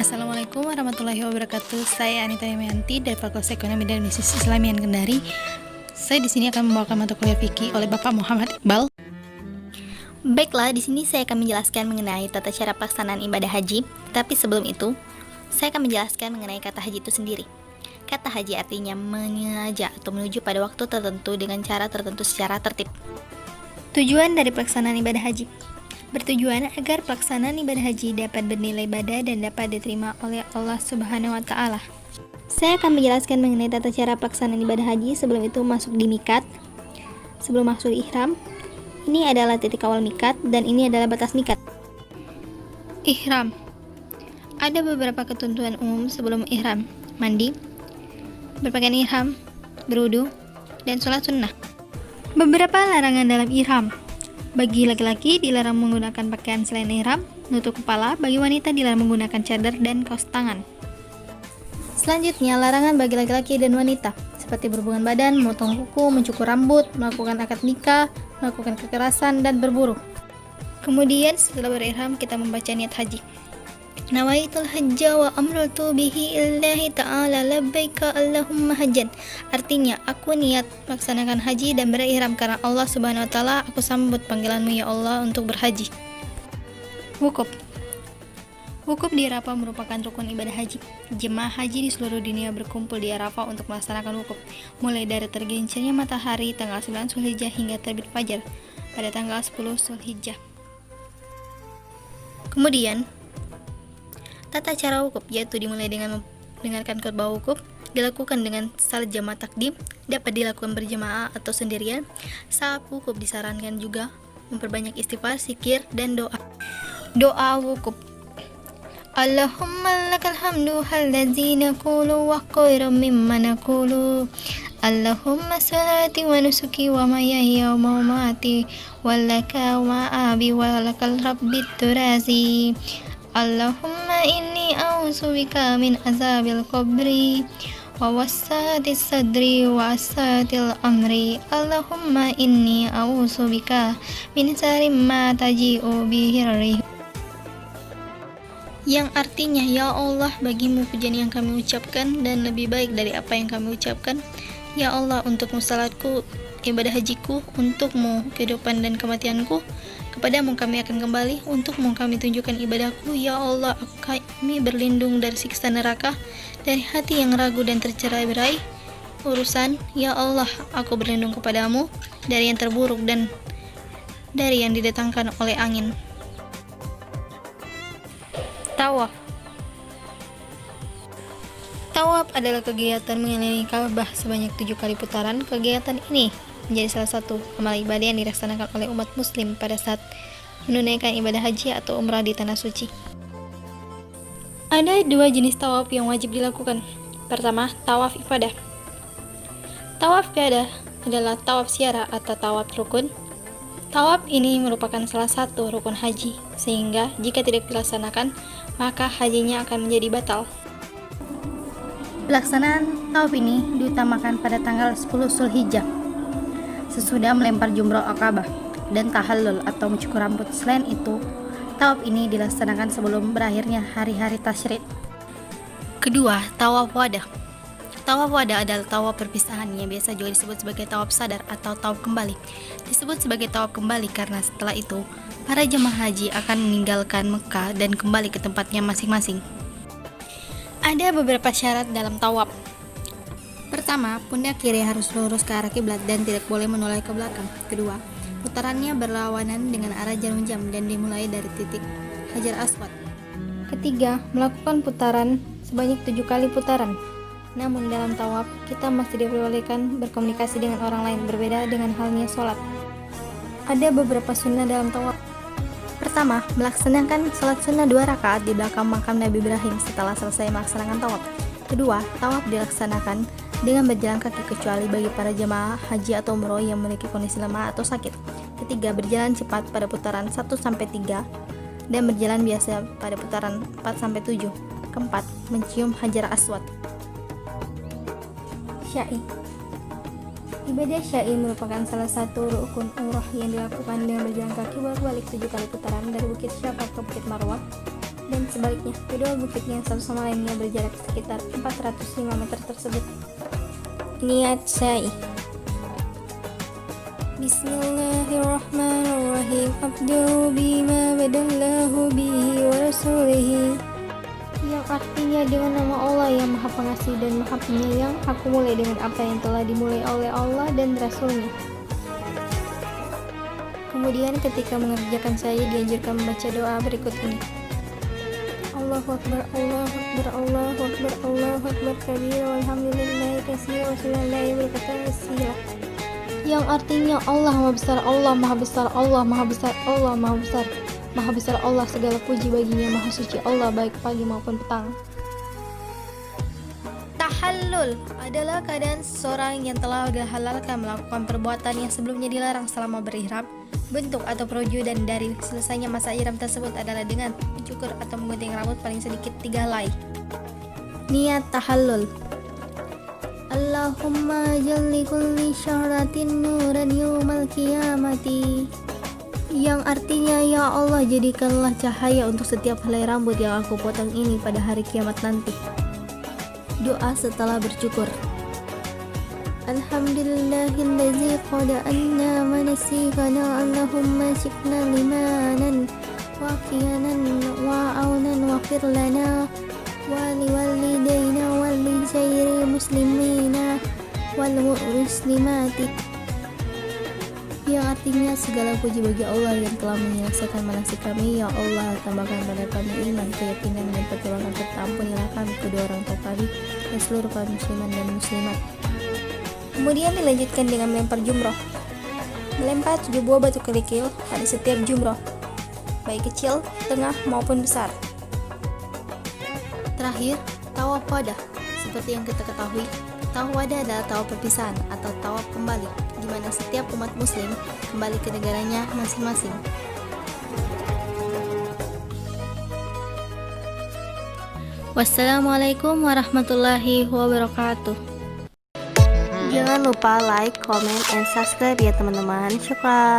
Assalamualaikum warahmatullahi wabarakatuh. Saya Anita Yamayanti dari Fakultas Ekonomi dan Bisnis Islamian Kendari. Saya di sini akan membawakan mata kuliah fikih oleh Bapak Muhammad Iqbal. Baiklah, di sini saya akan menjelaskan mengenai tata cara pelaksanaan ibadah haji. Tapi sebelum itu, saya akan menjelaskan mengenai kata haji itu sendiri. Kata haji artinya menyengaja atau menuju pada waktu tertentu dengan cara tertentu secara tertib. Tujuan dari pelaksanaan ibadah haji bertujuan agar pelaksanaan ibadah haji dapat bernilai ibadah dan dapat diterima oleh Allah Subhanahu wa Ta'ala. Saya akan menjelaskan mengenai tata cara pelaksanaan ibadah haji sebelum itu masuk di mikat. Sebelum masuk di ihram, ini adalah titik awal mikat dan ini adalah batas mikat. Ihram. Ada beberapa ketentuan umum sebelum ihram: mandi, berpakaian ihram, berwudu, dan sholat sunnah. Beberapa larangan dalam ihram. Bagi laki-laki dilarang menggunakan pakaian selain ihram, nutup kepala. Bagi wanita dilarang menggunakan cadar dan kaos tangan. Selanjutnya, larangan bagi laki-laki dan wanita seperti berhubungan badan, memotong kuku, mencukur rambut, melakukan akad nikah, melakukan kekerasan, dan berburu. Kemudian setelah berihram, kita membaca niat haji. Nawaitul hajja wa amratu bihi illahi ta'ala labbaika Allahumma hajjan. Artinya, aku niat melaksanakan haji dan berihram karena Allah Subhanahu wa Ta'ala. Aku sambut panggilanmu ya Allah untuk berhaji. Wukuf. Wukuf di Arafah merupakan rukun ibadah haji. Jemaah haji di seluruh dunia berkumpul di Arafah untuk melaksanakan wukuf, mulai dari tergelincirnya matahari tanggal 9 Zulhijjah hingga terbit fajar pada tanggal 10 Zulhijjah. Kemudian, tata cara wukuf yaitu dimulai dengan mendengarkan khutbah wukuf, dilakukan dengan salat jamaah takdim, dapat dilakukan berjamaah atau sendirian. Saat wukuf disarankan juga memperbanyak istighfar, zikir, dan doa. Doa wukuf. Allahumma lakal hamdu alladzi naqulu wa khairum mimma naqulu. Allahumma salati wa nusuki wa mahyaya wa mamati walaka wa abi wa lakal rabbit turazi. Allahumma inni a'udzubika min azabil qabri wa wasatis sadri wa asatil amri. Allahumma inni a'udzubika min syarri ma taji'u bihi rih. Yang artinya, ya Allah, bagimu pujian yang kami ucapkan dan lebih baik dari apa yang kami ucapkan. Ya Allah, untukmu salatku, ibadah hajiku, untukmu kehidupan dan kematianku. Kepadamu kami akan kembali, untukmu kami tunjukkan ibadahku. Ya Allah, kami berlindung dari siksa neraka, dari hati yang ragu dan tercerai-berai urusan. Ya Allah, aku berlindung kepadamu dari yang terburuk dan dari yang didatangkan oleh angin. Tawaf. Tawaf adalah kegiatan mengelilingi Ka'bah sebanyak 7 kali putaran. Kegiatan ini menjadi salah satu amal ibadah yang dilaksanakan oleh umat muslim pada saat menunaikan ibadah haji atau umrah di tanah suci. Ada 2 jenis tawaf yang wajib dilakukan. Pertama, tawaf ifadah. Tawaf ifadah adalah tawaf ziarah atau tawaf rukun. Tawaf ini merupakan salah satu rukun haji, sehingga jika tidak dilaksanakan, maka hajinya akan menjadi batal. Pelaksanaan tawaf ini diutamakan pada tanggal 10 Zulhijjah, sesudah melempar jumroh Aqabah dan tahallul atau mencukur rambut. Selain itu, tawaf ini dilaksanakan sebelum berakhirnya hari-hari tasyrik. Kedua, tawaf wadah. Tawaf wadah adalah tawaf perpisahan yang biasa juga disebut sebagai tawaf sadar atau tawaf kembali. Disebut sebagai tawaf kembali karena setelah itu, para jemaah haji akan meninggalkan Mekah dan kembali ke tempatnya masing-masing. Ada beberapa syarat dalam tawaf. Pertama, pundak kiri harus lurus ke arah kiblat dan tidak boleh menoleh ke belakang. Kedua, putarannya berlawanan dengan arah jarum jam dan dimulai dari titik Hajar Aswad. Ketiga, melakukan putaran sebanyak 7 kali putaran. Namun dalam tawaf, kita masih diperbolehkan berkomunikasi dengan orang lain, berbeda dengan halnya sholat. Ada beberapa sunnah dalam tawaf. Pertama, melaksanakan sholat sunnah 2 rakaat di belakang makam Nabi Ibrahim setelah selesai melaksanakan tawaf. Kedua, tawaf dilaksanakan dengan berjalan kaki kecuali bagi para jemaah haji atau umroh yang memiliki kondisi lemah atau sakit. Ketiga, berjalan cepat pada putaran 1-3 dan berjalan biasa pada putaran 4-7. Keempat, mencium Hajar Aswad. Sya'i. Ibadah sya'i merupakan salah satu rukun umrah yang dilakukan dengan berjalan kaki bolak-balik 7 kali putaran dari Bukit Syafa ke Bukit Marwah. dan sebaliknya, kedua bukit yang satu sama lainnya berjarak sekitar 405 meter tersebut. Niat sa'i. Bismillahirrahmanirrahim. Abdu bima badallahu bihi wa rasulihi. Yang artinya dengan nama Allah yang Maha Pengasih dan Maha Penyayang, aku mulai dengan apa yang telah dimulai oleh Allah dan Rasulnya. Kemudian ketika mengerjakan saya dianjurkan membaca doa berikut ini. Allahu Akbar, Allahu Akbar, Allahu Akbar, Allahu Akbar kabir, walhamdulillahi katsira, wa subhanallahi berkata sila. Yang artinya Allah Maha Besar, Allah Maha Besar, Allah Maha Besar, Allah Maha Besar. Maha Besar Allah, segala puji baginya, Maha Suci Allah baik pagi maupun petang. Tahallul adalah keadaan seseorang yang telah dihalalkan melakukan perbuatan yang sebelumnya dilarang selama berihram. Bentuk atau perwujudan dari selesainya masa ihram tersebut adalah dengan mencukur atau menggunting rambut paling sedikit 3 helai. Niat tahallul. Allahumma jalli kulli syahratin nuran yawmal qiyamati. Yang artinya, ya Allah, jadikanlah cahaya untuk setiap helai rambut yang aku potong ini pada hari kiamat nanti. Doa setelah bercukur. Alhamdulillahillazi qada anna manasikana, Allahumma syikna limanan wa qiyanan wa aunan wa firlana wa liwalidayna wa li sairi muslimina wal muslimati. Yang artinya, segala puji bagi Allah yang telah menyelesaikan manasik kami. Ya Allah, tambahkan pada kami iman, keyakinan, dan pertolongan, serta ampunilah kami, kedua orang tua kami, dan seluruh kaum musliman dan muslimat. Kemudian dilanjutkan dengan melempar jumroh. Melempar 7 buah batu kerikil pada setiap jumroh, baik kecil, tengah, maupun besar. Terakhir, tawaf wadah. Seperti yang kita ketahui, tawaf wadah adalah tawaf perpisahan atau tawaf kembali, di mana setiap umat muslim kembali ke negaranya masing-masing. Wassalamualaikum warahmatullahi wabarakatuh. Jangan lupa like, comment, and subscribe ya teman-teman. Syukran.